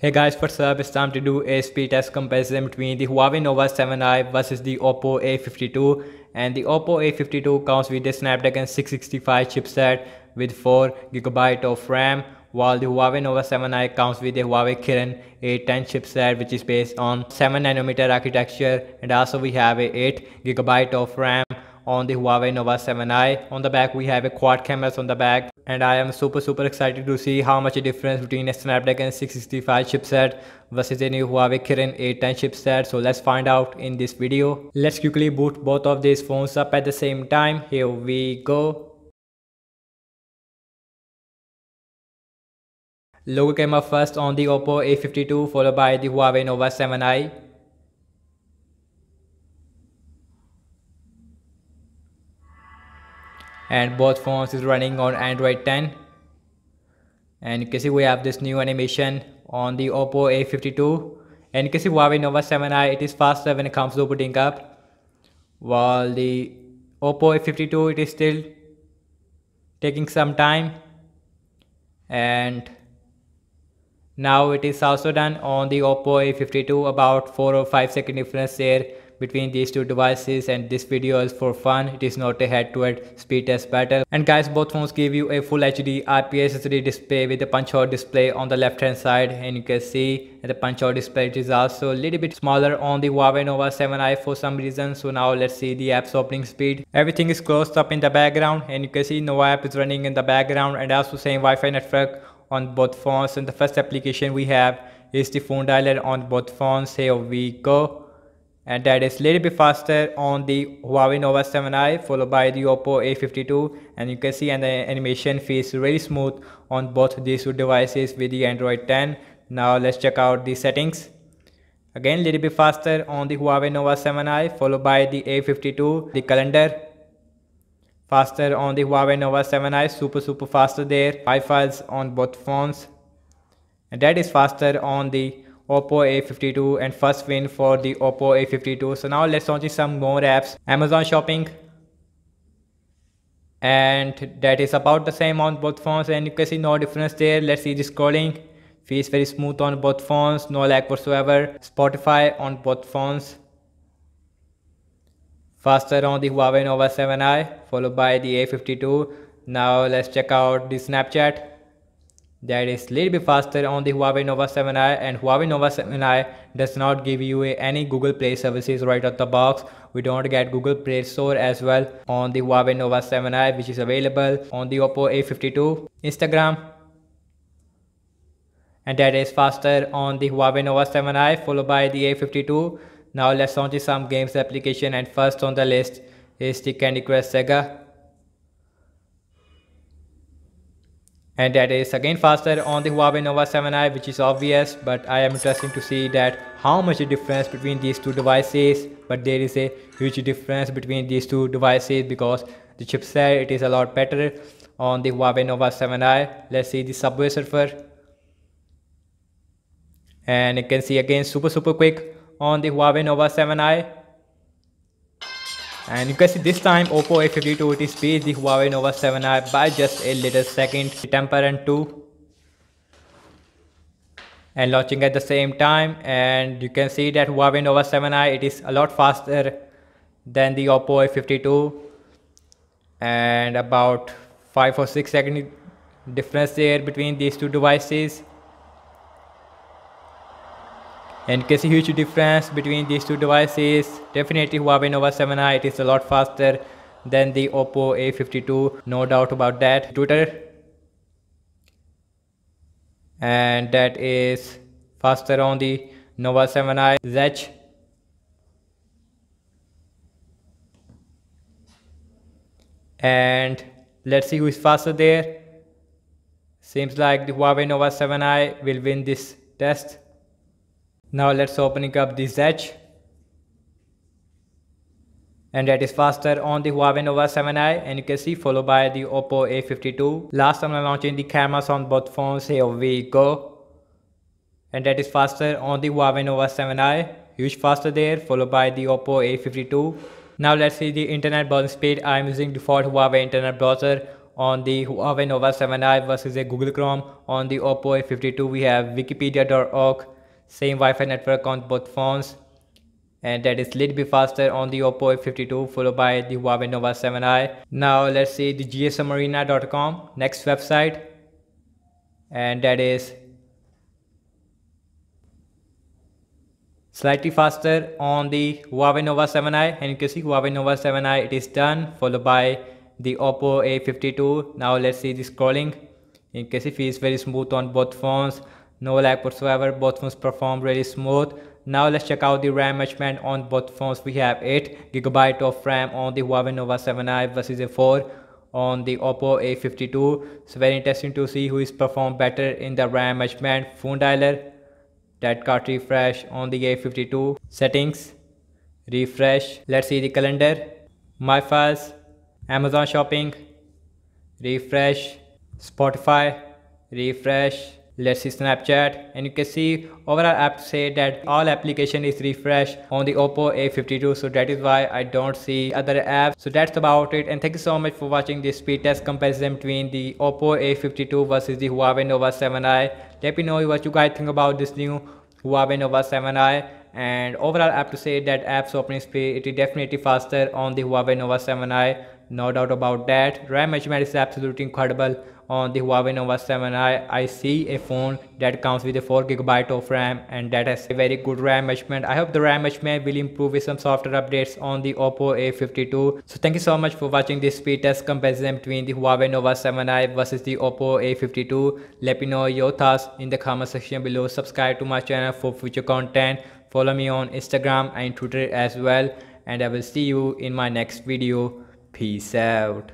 Hey guys, what's up? It's time to do a speed test comparison between the Huawei Nova 7i versus the Oppo A52. And the Oppo A52 comes with the Snapdragon 665 chipset with 4 GB of RAM, while the Huawei Nova 7i comes with the Huawei Kirin A10 chipset, which is based on 7nm architecture, and also we have a 8 GB of RAM on the Huawei Nova 7i. On the back we have a quad cameras on the back, and I am super excited to see how much a difference between a Snapdragon 665 chipset versus a new Huawei Kirin A10 chipset. So let's find out in this video. Let's quickly boot both of these phones up at the same time. Here we go. Logo came up first on the Oppo A52, followed by the Huawei Nova 7i. And both phones is running on Android 10. And you can see we have this new animation on the Oppo A52, and you can see Huawei Nova 7i, it is faster when it comes to booting up, while the Oppo A52 it is still taking some time. And now it is also done on the Oppo A52, about 4 or 5 second difference there between these two devices, and this video is for fun. It is not a head-to-head speed test battle. And guys, both phones give you a full HD IPS LCD display with a punch-out display on the left hand side, and you can see the punch-out display it is also a little bit smaller on the Huawei Nova 7i for some reason. So now let's see the app's opening speed. Everything is closed up in the background, and you can see no app is running in the background, and also same Wi-Fi network on both phones. And the first application we have is the phone dialer on both phones. Here we go, and that is a little bit faster on the Huawei Nova 7i, followed by the Oppo A52, and you can see and the animation feels really smooth on both these two devices with the Android 10. Now let's check out the settings. Again, a little bit faster on the Huawei Nova 7i, followed by the A52. The calendar faster on the Huawei Nova 7i, super faster there. Files on both phones, and that is faster on the Oppo A52, and first win for the Oppo A52. So now let's launch some more apps. Amazon Shopping, and that is about the same on both phones, and you can see no difference there. Let's see the scrolling, feels very smooth on both phones, no lag whatsoever. Spotify on both phones, faster on the Huawei Nova 7i, followed by the A52. Now let's check out the Snapchat. That is a little bit faster on the Huawei Nova 7i, and Huawei Nova 7i does not give you any Google Play services right out the box. We don't get Google Play Store as well on the Huawei Nova 7i, which is available on the Oppo A52. Instagram, and that is faster on the Huawei Nova 7i, followed by the A52. Now let's launch some games application, and first on the list is the Candy Crush Saga, and that is again faster on the Huawei Nova 7i, which is obvious, but I am interested to see that how much difference between these two devices. But there is a huge difference between these two devices because the chipset it is a lot better on the Huawei Nova 7i. Let's see the Subway Surfer, and you can see again super quick on the Huawei Nova 7i. And you can see this time Oppo A52 it is beat the Huawei Nova 7i by just a little second. Temper and 2 and launching at the same time, and you can see that Huawei Nova 7i it is a lot faster than the Oppo A52, and about 5 or 6 second difference there between these two devices. And you can see huge difference between these two devices. Definitely Huawei Nova 7i it is a lot faster than the Oppo A52, no doubt about that. Twitter, and that is faster on the Nova 7i. Zedge, and let's see who is faster there. Seems like the Huawei Nova 7i will win this test. Now let's opening up the Zedge, and that is faster on the Huawei Nova 7i, and you can see followed by the Oppo A52. Last time I'm launching the cameras on both phones. Here we go, and that is faster on the Huawei Nova 7i, huge faster there, followed by the Oppo A52. Now let's see the internet browsing speed. I'm using default Huawei internet browser on the Huawei Nova 7i versus a Google Chrome. On the Oppo A52 we have wikipedia.org, same Wi-Fi network on both phones, and that is little bit faster on the Oppo A52 followed by the Huawei Nova 7i. Now let's see the gsmarina.com, next website, and that is slightly faster on the Huawei Nova 7i, and you can see Huawei Nova 7i, it is done, followed by the Oppo A52. Now let's see the scrolling. You can see it feels very smooth on both phones, no lag whatsoever, both phones perform really smooth. Now let's check out the RAM management on both phones. We have 8GB of RAM on the Huawei Nova 7i versus a 4 on the Oppo A52. So very interesting to see who is performed better in the RAM management. Phone dialer, that got refresh on the A52. Settings, refresh. Let's see the calendar, my files, Amazon shopping, refresh. Spotify, refresh. Let's see Snapchat, and you can see overall I have to say that all application is refreshed on the Oppo A52, so that is why I don't see other apps. So that's about it, and thank you so much for watching this speed test comparison between the Oppo A52 versus the Huawei Nova 7i. Let me know what you guys think about this new Huawei Nova 7i. And overall I have to say that apps opening speed, it is definitely faster on the Huawei Nova 7i, no doubt about that. RAM management is absolutely incredible on the Huawei Nova 7i. I see a phone that comes with a 4GB of RAM, and that has a very good RAM management. I hope the RAM management will improve with some software updates on the Oppo A52. So thank you so much for watching this speed test comparison between the Huawei Nova 7i versus the Oppo A52. Let me know your thoughts in the comment section below. Subscribe to my channel for future content. Follow me on Instagram and Twitter as well, and I will see you in my next video. Peace out.